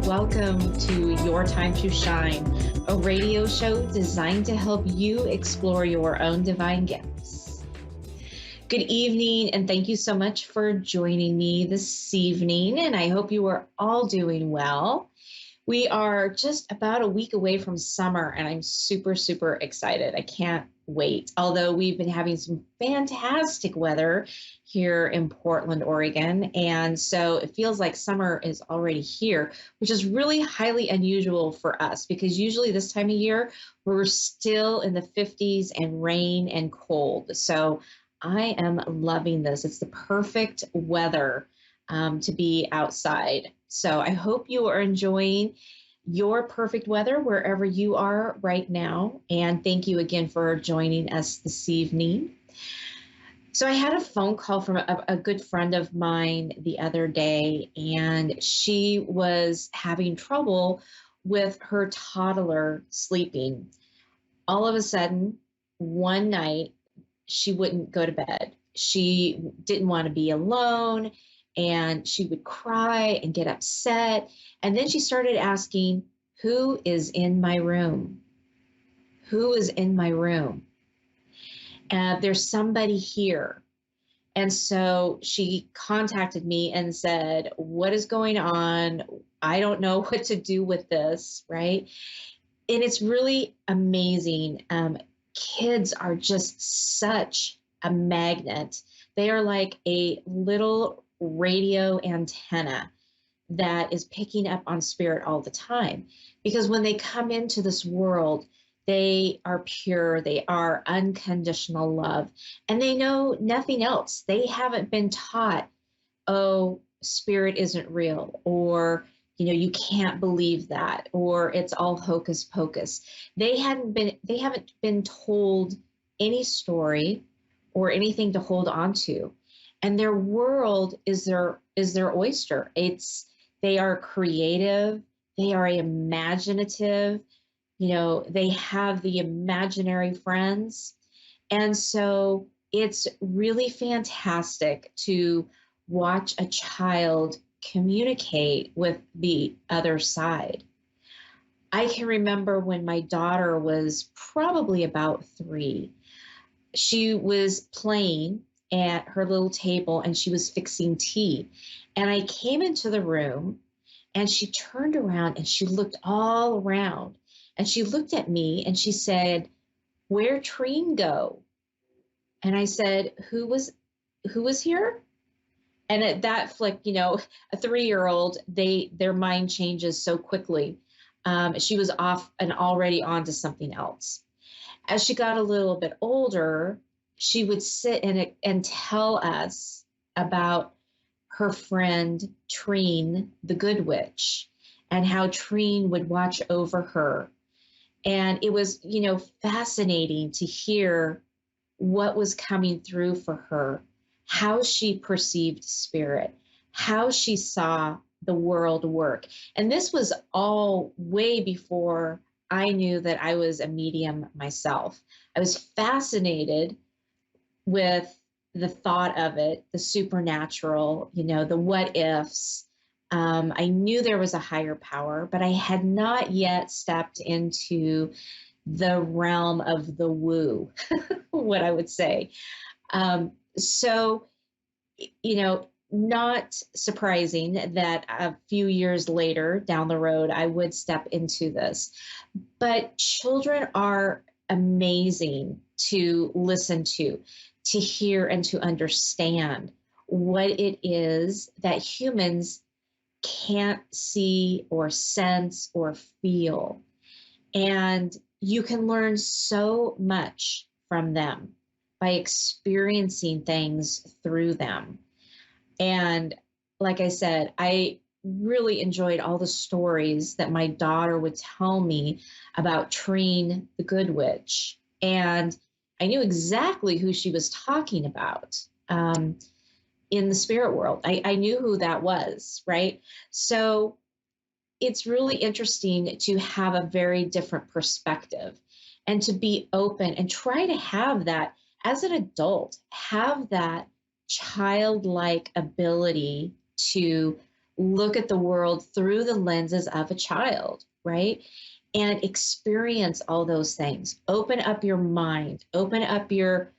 Welcome to Your Time to Shine, a radio show designed to help you explore your own divine gifts. Good evening, and thank you so much for joining me this evening, and I hope you are all doing well. We are just about a week away from summer, and I'm super, super excited. I can't wait. Although we've been having some fantastic weather here in Portland, Oregon. And so it feels like summer is already here, which is really highly unusual for us because usually this time of year, we're still in the 50s and rain and cold. So I am loving this. It's the perfect weather to be outside. So I hope you are enjoying your perfect weather wherever you are right now. And thank you again for joining us this evening. So I had a phone call from a good friend of mine the other day, and she was having trouble with her toddler sleeping. All of a sudden, one night, she wouldn't go to bed. She didn't want to be alone, and she would cry and get upset. And then she started asking, who is in my room? Who is in my room? There's somebody here. And so she contacted me and said, what is going on? I don't know what to do with this, right? And it's really amazing. Kids are just such a magnet. They are like a little radio antenna that is picking up on spirit all the time. Because when they come into this world, they are pure, they are unconditional love, and they know nothing else. They haven't been taught, oh, spirit isn't real, or, you can't believe that, or it's all hocus pocus. They haven't been told any story or anything to hold on to. And their world is their oyster. They are creative, they are imaginative, they have the imaginary friends. And so it's really fantastic to watch a child communicate with the other side. I can remember when my daughter was probably about 3, she was playing at her little table and she was fixing tea. And I came into the room and she turned around and she looked all around and she looked at me and she said, "Where'd Treen go?" And I said, who was here? And at that flick, a 3-year-old, their mind changes so quickly. She was off and already on to something else. As she got a little bit older, she would sit and tell us about her friend Treen, the good witch, and how Treen would watch over her. And it was, fascinating to hear what was coming through for her, how she perceived spirit, how she saw the world work. And this was all way before I knew that I was a medium myself. I was fascinated with the thought of it, the supernatural, the what ifs. I knew there was a higher power, but I had not yet stepped into the realm of the woo, what I would say. So, not surprising that a few years later down the road, I would step into this. But children are amazing to listen to hear and to understand what it is that humans can't see or sense or feel. And you can learn so much from them by experiencing things through them. And like I said, I really enjoyed all the stories that my daughter would tell me about Treen, the good witch. And I knew exactly who she was talking about in the spirit world. I knew who that was, right? So it's really interesting to have a very different perspective and to be open and try to have that as an adult, have that childlike ability to look at the world through the lenses of a child, right? And experience all those things. Open up your mind, open up your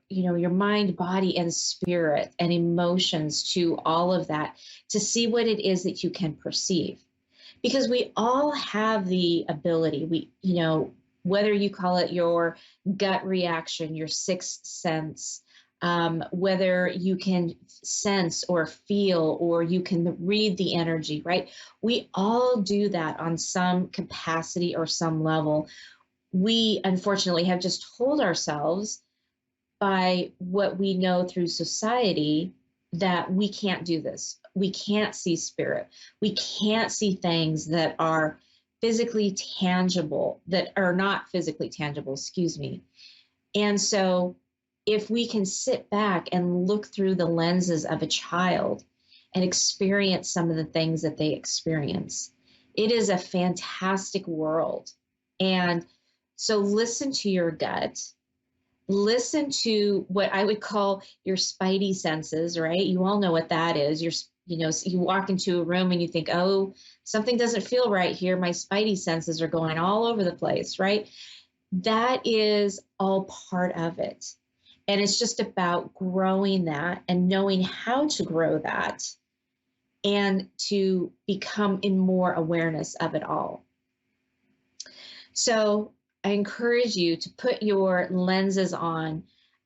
your mind, body, and spirit and emotions to all of that, to see what it is that you can perceive, because we all have the ability. Whether you call it your gut reaction, your sixth sense, whether you can sense or feel, or you can read the energy, right? We all do that on some capacity or some level. We unfortunately have just told ourselves, by what we know through society, that we can't do this. We can't see spirit. We can't see things that are physically tangible, that are not physically tangible, excuse me. And so, if we can sit back and look through the lenses of a child and experience some of the things that they experience, it is a fantastic world. And so, listen to your gut, listen to what I would call your spidey senses, right? You all know what that is. You walk into a room and you think, oh, something doesn't feel right here. My spidey senses are going all over the place, right? That is all part of it. And it's just about growing that and knowing how to grow that and to become in more awareness of it all. So I encourage you to put your lenses on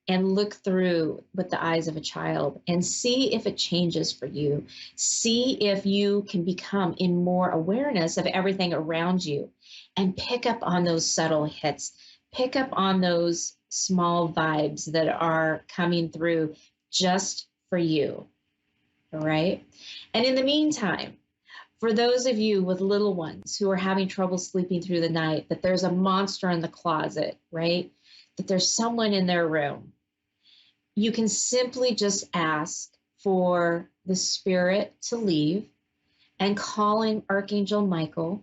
and look through with the eyes of a child and see if it changes for you. See if you can become in more awareness of everything around you and pick up on those subtle hits, pick up on those small vibes that are coming through just for you. All right. And in the meantime, for those of you with little ones who are having trouble sleeping through the night, that there's a monster in the closet, right? That there's someone in their room, you can simply just ask for the spirit to leave and call in Archangel Michael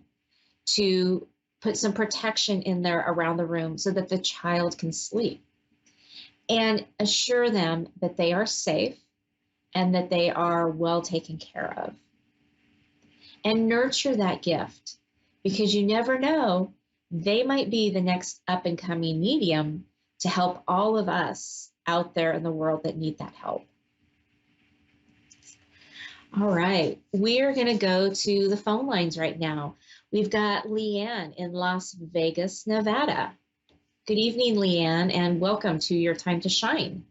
to put some protection in there around the room so that the child can sleep, and assure them that they are safe and that they are well taken care of. And nurture that gift, because you never know, they might be the next up and coming medium to help all of us out there in the world that need that help. All right, we are going to go to the phone lines right now. We've got Leanne in Las Vegas, Nevada. Good evening, Leanne, and welcome to Your Time to Shine.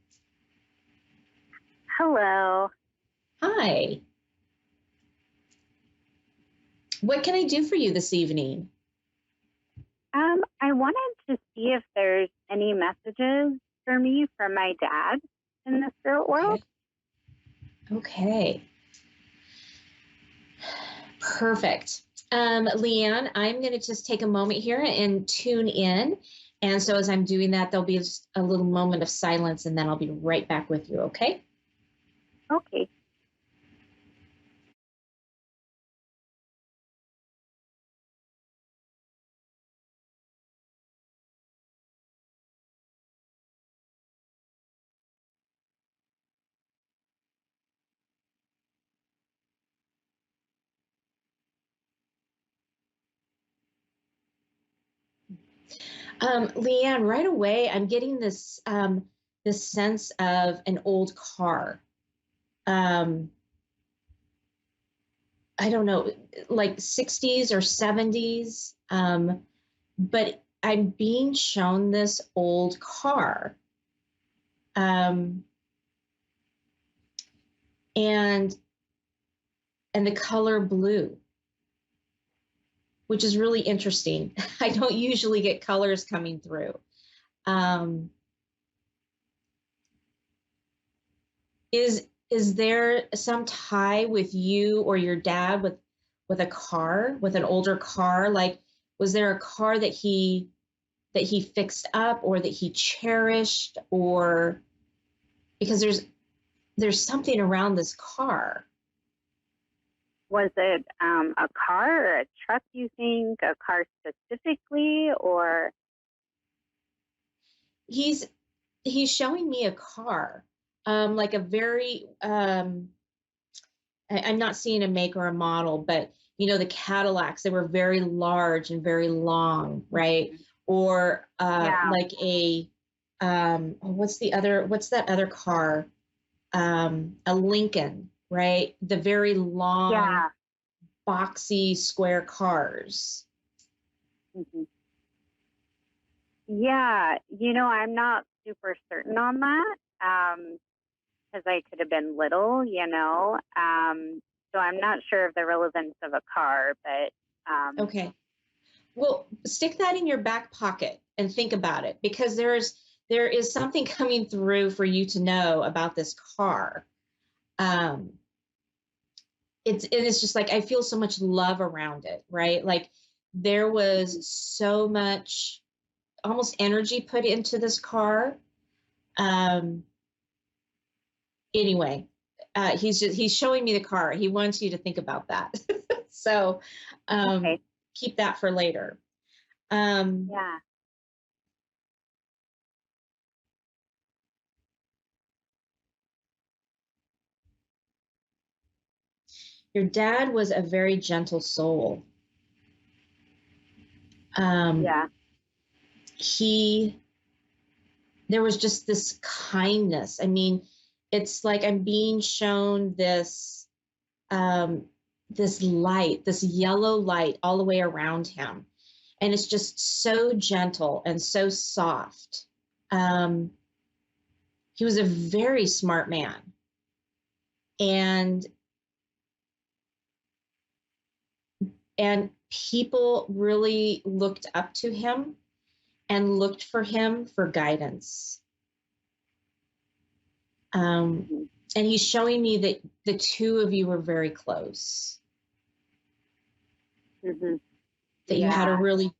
Hello. Hi. What can I do for you this evening? I wanted to see if there's any messages for me from my dad in the spirit world. Okay. Perfect. Leanne, I'm going to just take a moment here and tune in. And so as I'm doing that, there'll be just a little moment of silence, and then I'll be right back with you, okay? Okay. Leanne, right away, I'm getting this sense of an old car. I don't know, like 60s or 70s. But I'm being shown this old car. And the color blue, which is really interesting. I don't usually get colors coming through. Is there some tie with you or your dad with a car, with an older car? Like, was there a car that he fixed up or that he cherished, or because there's something around this car. Was it a car or a truck, you think? A car specifically, or? He's showing me a car, like a very I'm not seeing a make or a model, but you know, the Cadillacs, they were very large and very long, right? Or Yeah. like what's that other car? A Lincoln, right? The very long, Yeah. boxy, square cars. hmm Yeah. I'm not super certain on that. Because I could have been little, so I'm not sure of the relevance of a car, but Okay. Well, stick that in your back pocket and think about it, because there is something coming through for you to know about this car. Um, it's just like I feel so much love around it, right? Like there was so much almost energy put into this car. Um, anyway, he's showing me the car. He wants you to think about that. So okay. keep that for later. Um, Yeah. your dad was a very gentle soul. Um, Yeah. he there was just this kindness. I mean, it's like I'm being shown um, this light, this yellow light all the way around him. And it's just so gentle and so soft. Um, he was a very smart man. And and people really looked up to him and looked for him for guidance. Um, Mhm. and he's showing me that the two of you were very close, Mhm. that you had a Yeah. really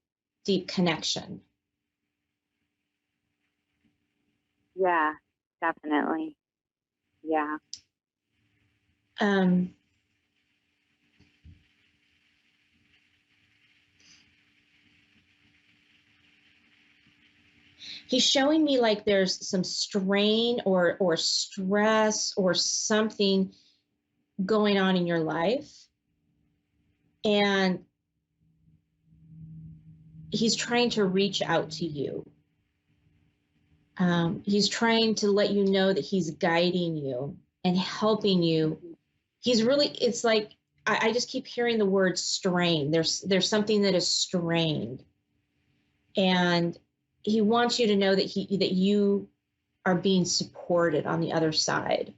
deep connection. Yeah. Definitely. Yeah. Um, he's showing me like there's some strain or stress or something going on in your life, and he's trying to reach out to you. He's trying to let you know that he's guiding you and helping you. Mhm. He's really, it's like I just keep hearing the word strain. There's something that is strained, and he wants you to know that you are being supported on the other side.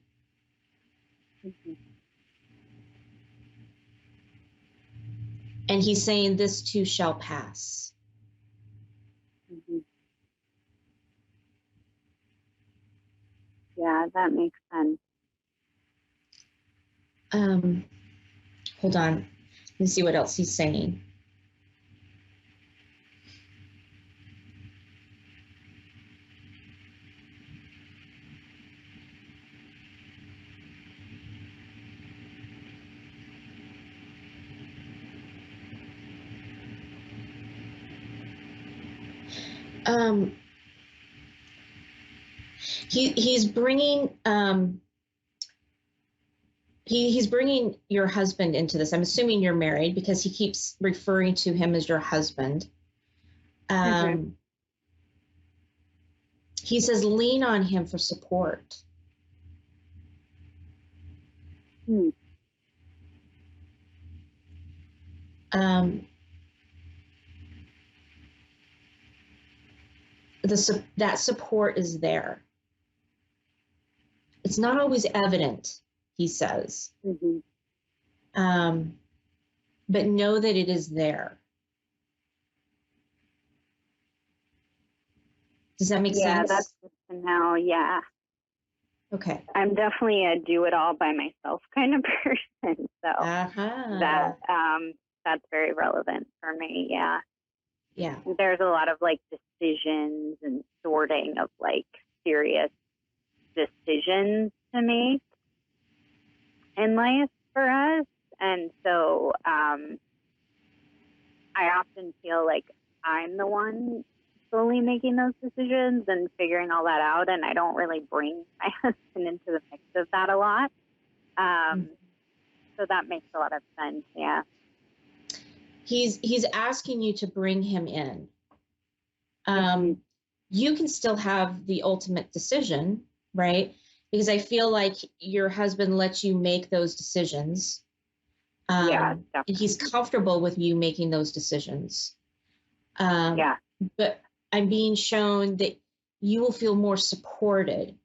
Mhm. And he's saying this too shall pass. Mhm. Yeah, that makes sense. Um, hold on. Let me see what else he's saying. Um, he's bringing he's bringing your husband into this. I'm assuming you're married because he keeps referring to him as your husband. Mhm. Um, he says lean on him for support. Hmm. Um, that support is there. It's not always evident, he says, Mhm. um, but know that it is there. Does that make Yeah, that's sense? good to know. Yeah. Okay. I'm definitely a do it all by myself kind of person. So that Uh-huh. that's very relevant for me. Yeah. Yeah. There's a lot of like decisions and sorting of like serious decisions to make in life for us. And so I often feel like I'm the one slowly making those decisions and figuring all that out. And I don't really bring my husband into the mix of that a lot. Um, So that makes a lot of sense. Yeah. He's asking you to bring him in. Mm-hmm. You can still have the ultimate decision, right? Because I feel like your husband lets you make those decisions. Yeah, And definitely. he's comfortable with you making those decisions. Yeah. But I'm being shown that you will feel more supported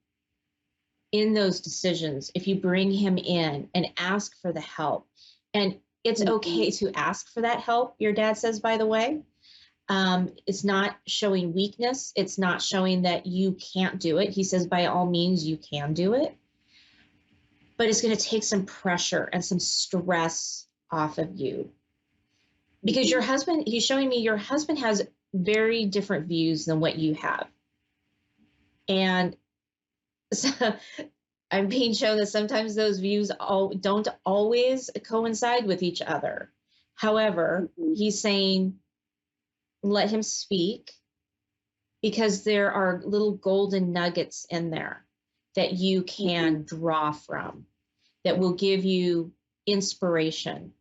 in those decisions if you bring him in and ask for the help. And it's okay to ask for that help, your dad says, by the way. It's not showing weakness. It's not showing that you can't do it. He says, by all means, you can do it. But it's going to take some pressure and some stress off of you. Because your husband, he's showing me your husband has very different views than what you have. And so I'm being shown that sometimes those views don't always coincide with each other. However, he's saying, let him speak, because there are little golden nuggets in there that you can draw from that will give you inspiration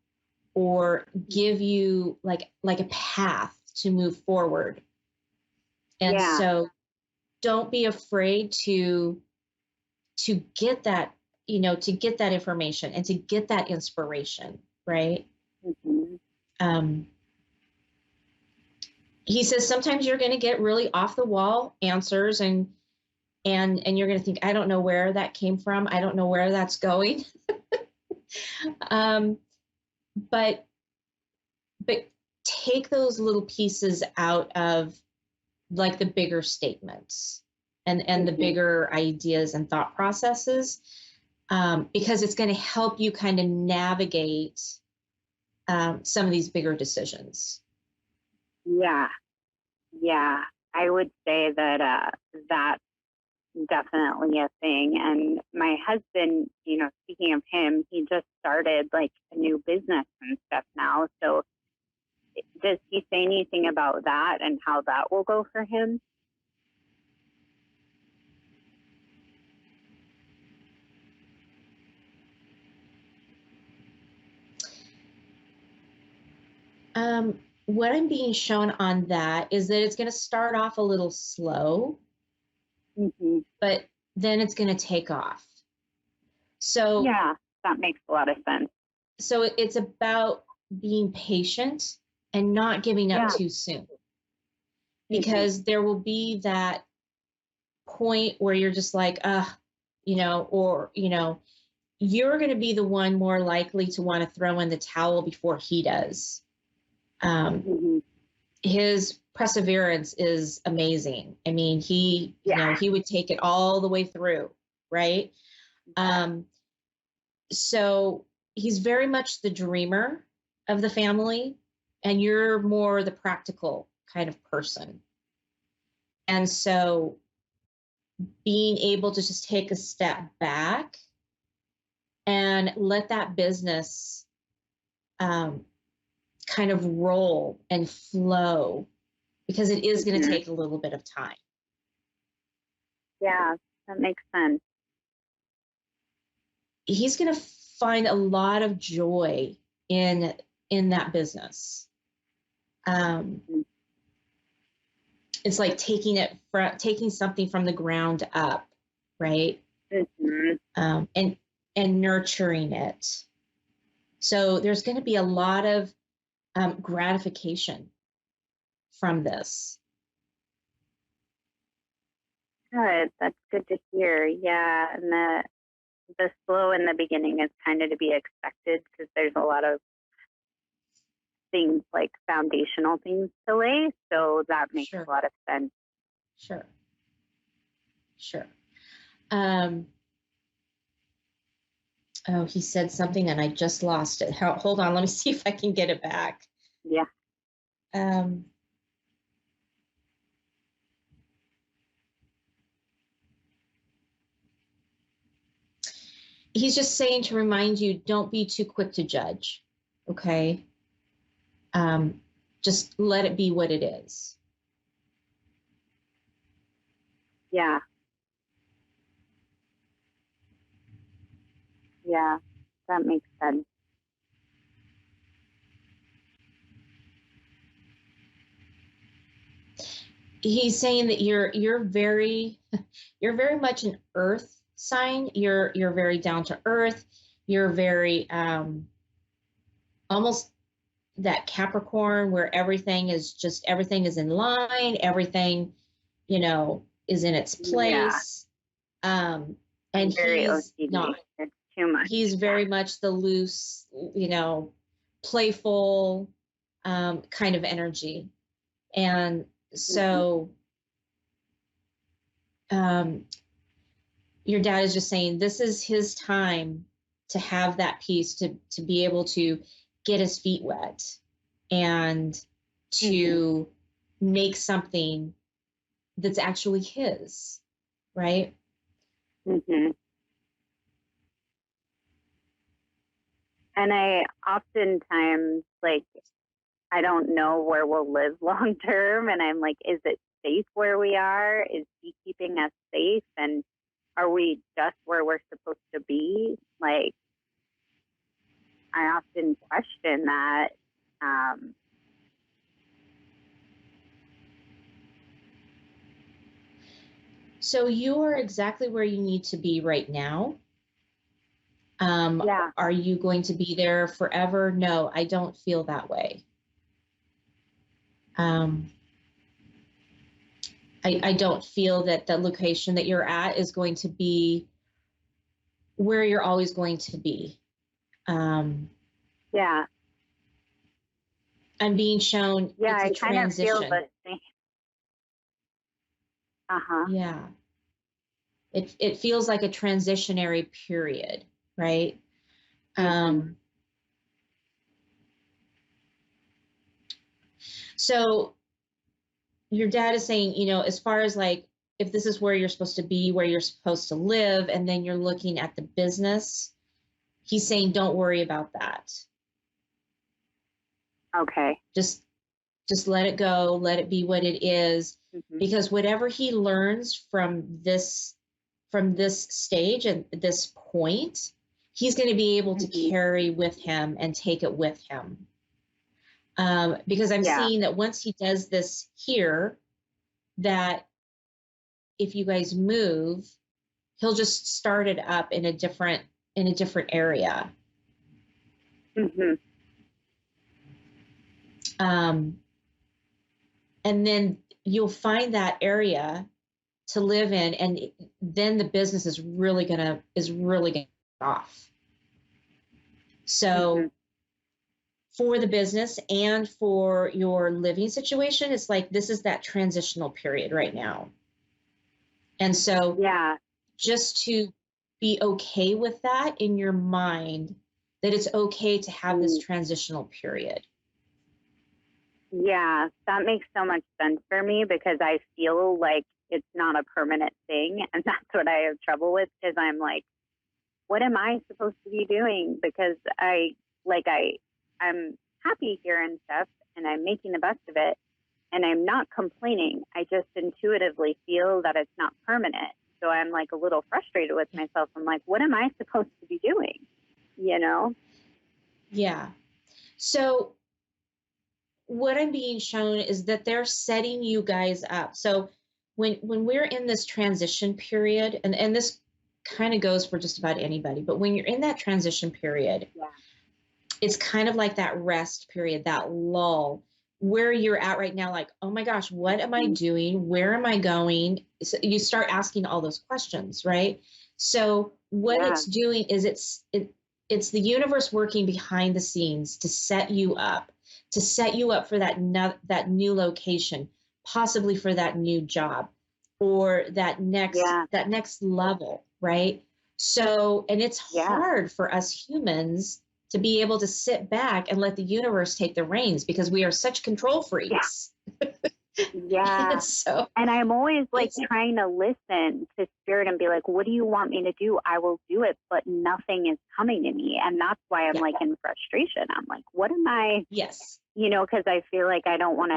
or give you like a path to move forward. And so don't be afraid to get that, to get that information and to get that inspiration, right? He says sometimes you're going to get really off the wall answers and you're going to think, I don't know where that came from. I don't know where that's going. But take those little pieces out of like the bigger statements and the bigger ideas and thought processes, because it's going to help you kind of navigate some of these bigger decisions. Yeah. Yeah. I would say that that's definitely a thing. And my husband, speaking of him, he just started like a new business and stuff now. So does he say anything about that and how that will go for him? What I'm being shown on that is that it's going to start off a little slow, but then it's going to take off. So yeah, that makes a lot of sense. So it's about being patient and not giving up too soon, because there will be that point where you're just like, you're going to be the one more likely to want to throw in the towel before he does. His perseverance is amazing. I mean, he would take it all the way through, right? So he's very much the dreamer of the family, and you're more the practical kind of person. And so being able to just take a step back and let that business kind of roll and flow, because it is going to take a little bit of time. Yeah, that makes sense. He's going to find a lot of joy in that business. It's like taking something from the ground up, right? And nurturing it. So there's going to be a lot of gratification from this. Good. That's good to hear. Yeah, and the slow in the beginning is kind of to be expected, because there's a lot of things like foundational things to lay. So that makes a lot of sense. Sure. Oh, he said something and I just lost it. Hold on. Let me see if I can get it back. Yeah. He's just saying to remind you, don't be too quick to judge. Okay. Just let it be what it is. Yeah. Yeah, that makes sense. he's saying that you're very you're very much an earth sign. You're very down to earth. You're very almost that Capricorn where everything is in line, everything, is in its Yeah, place. Um, and I'm very he's OCD. not. It's too much. He's very much the loose, playful kind of energy. And Hmm. so um, your dad is just saying this is his time to have that peace, to be able to get his feet wet and Hmm. to make something that's actually his, right? Hmm. And I oftentimes like I don't know where we'll live long term, and I'm like, is it safe where we are? Is he keeping us safe? And are we just where we're supposed to be? Like, I often question that. Um, So you are exactly where you need to be right now. yeah. Are you going to be there forever? No, I don't feel that way. Um, I don't feel that the location that you're at is going to be where you're always going to be. Um, Yeah. I'm being shown Yeah. it's a I kind of feel transition. the same. Uh huh. Yeah. It feels like a transitionary period, right? Hmm. Um, so your dad is saying, as far as like, if this is where you're supposed to be, where you're supposed to live, and then you're looking at the business, he's saying, don't worry about that. Okay. Just, just let it go, let it be what it is, Hmm. because whatever he learns from this stage and this point, he's going to be able to Hmm. carry with him and take it with him. Because I'm Yeah. seeing that once he does this here, that if you guys move, he'll just start it up in a different area. Hmm. Um, and then you'll find that area to live in, and then the business is really gonna off. Hmm. So for the business and for your living situation, it's like this is that transitional period right now. And so Yeah. just to be okay with that in your mind, that it's okay to have this Mm. transitional period. Yeah. That makes so much sense for me because I feel like it's not a permanent thing. And that's what I have trouble with because I'm like, what am I supposed to be doing? Because I'm happy here and stuff and I'm making the best of it and I'm not complaining. I just intuitively feel that it's not permanent. So I'm like a little frustrated with myself. I'm like, what am I supposed to be doing? You know? Yeah. So what I'm being shown is that they're setting you guys up. So when we're in this transition period, and this kind of goes for just about anybody, but when you're in that transition period, Yeah. it's kind of like that rest period, that lull where you're at right now, like, oh my gosh, what am I Mm-hmm. doing? Where am I going? So you start asking all those questions, right? So what Yeah. it's doing is it's the universe working behind the scenes to set you up for that new location, possibly for that new job or that next Yeah. that next level, right? So, and it's Yeah. hard for us humans to be able to sit back and let the universe take the reins because we are such control Yeah. freaks. Yeah. And so And I'm always like it's trying to listen to spirit and be like, what do you want me to do? I will do it, but nothing is coming to me. And that's why I'm yeah, like in frustration. I'm like, what am I, yes. because I feel like I don't want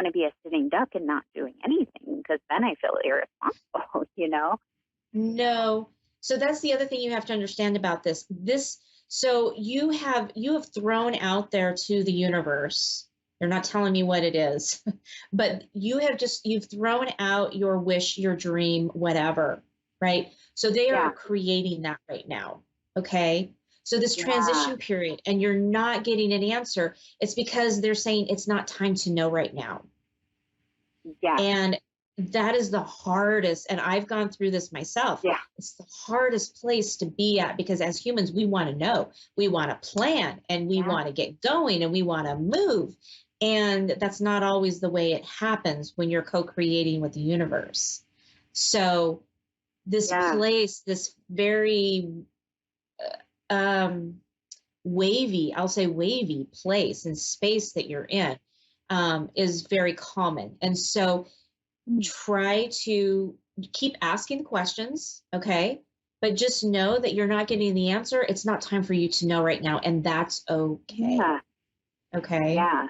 to be a sitting duck and not doing anything because then I feel irresponsible. No. So that's the other thing you have to understand about this. So you have thrown out there to the universe They're not telling me what it is. But you've thrown out your wish, your dream, whatever, right? So they Yeah. are creating that right now. Okay. So this Yeah. transition period, and you're not getting an answer, it's because they're saying it's not time to know right now. Yeah. And that is the hardest. And I've gone through this myself. Yeah. It's the hardest place to be at, because as humans, we want to know, we want to plan, and we want to get going, and we want to move. And that's not always the way it happens when you're co-creating with the universe. So this place, this very wavy, I'll say wavy place and space that you're in, is very common. And so try to keep asking questions, okay? But just know that you're not getting the answer. It's not time for you to know right now, and that's okay. Yeah. Okay? Yeah.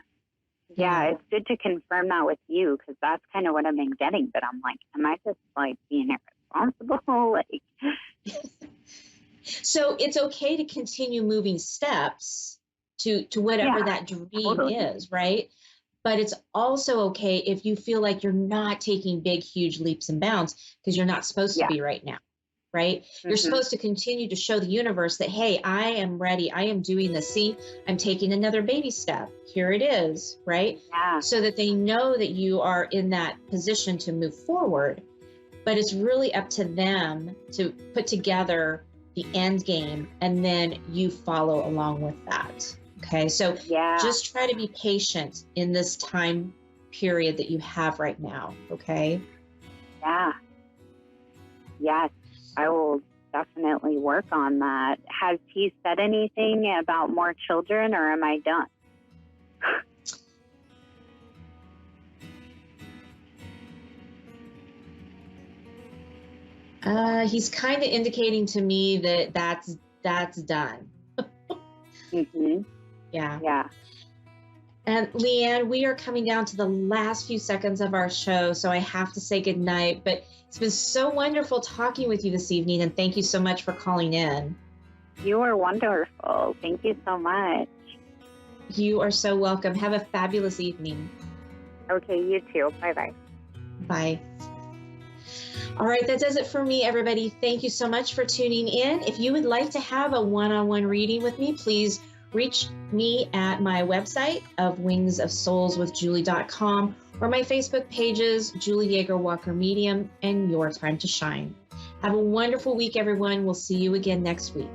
Yeah, it's good to confirm that with you, because that's kind of what I've been getting. But I'm like, am I just like being irresponsible? Like, so it's okay to continue moving steps to whatever that dream is, right? But it's also okay if you feel like you're not taking big, huge leaps and bounds, because you're not supposed to be right now, right? You're supposed to continue to show the universe that, hey, I am ready. I am doing this. See, I'm taking another baby step. Here it is, right? Yeah. So that they know that you are in that position to move forward. But it's really up to them to put together the end game, and then you follow along with that. Okay, so just try to be patient in this time period that you have right now, okay? Yeah. Yes, I will definitely work on that. Has he said anything about more children, or am I done? He's kind of indicating to me that that's done. Yeah. Yeah. And Leanne, we are coming down to the last few seconds of our show, so I have to say goodnight. But it's been so wonderful talking with you this evening, and thank you so much for calling in. You are wonderful. Thank you so much. You are so welcome. Have a fabulous evening. Okay, you too. Bye-bye. Bye. All right, that does it for me, everybody. Thank you so much for tuning in. If you would like to have a one-on-one reading with me, please reach me at my website of wingsofsoulswithjulie.com, or my Facebook pages, Julie YeagerWalker Medium and Your Time to Shine. Have a wonderful week, everyone. We'll see you again next week.